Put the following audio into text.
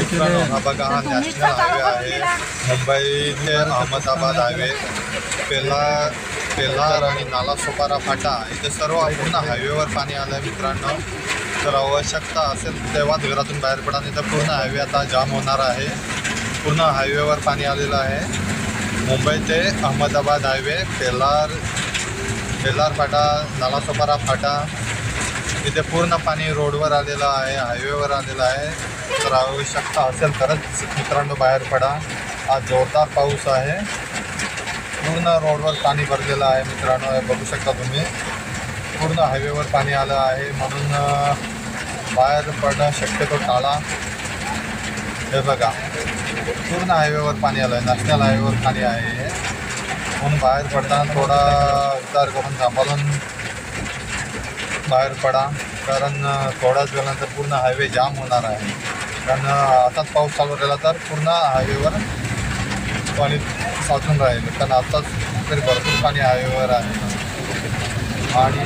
हा बघा हा नॅशनल हायवे आहे. मुंबई ते अहमदाबाद हायवे, पेल्लार आणि नालासोपारा फाटा इथे सर्व पूर्ण हायवेवर पाणी आलं आहे मित्रांनो. तर आवश्यकता असेल तेव्हाच घरातून बाहेर पडा, नाही तर पूर्ण हायवे आता जाम होणार आहे. पूर्ण हायवेवर पाणी आलेलं आहे. मुंबई ते अहमदाबाद हायवे, पेल्लार फाटा, नालासोपारा फाटा इथे पूर्ण पाणी रोडवर आलेलं आहे, हायवेवर आलेलं आहे. तर आवश्यकता असेल तरच मित्रांनो बाहेर पडा. आज जोरदार पाऊस आहे. पूर्ण रोडवर पाणी भरलेलं आहे मित्रांनो. हे बघू शकता तुम्ही, पूर्ण हायवेवर पाणी आलं आहे. म्हणून बाहेर पडणं शक्यतो टाळा. हे बघा पूर्ण हायवेवर पाणी आलं आहे, नॅशनल हायवेवर पाणी आहे हे. म्हणून बाहेर पडताना थोडा विचार करून सांभाळून बाहेर पडा, कारण थोड्याच वेळानंतर पूर्ण हायवे जाम होणार आहे. कारण आताच पाऊस चालू राहिला तर पूर्ण हायवेवर पाणी साचून राहील, कारण आताच तरी भरपूर पाणी हायवेवर आहे. आणि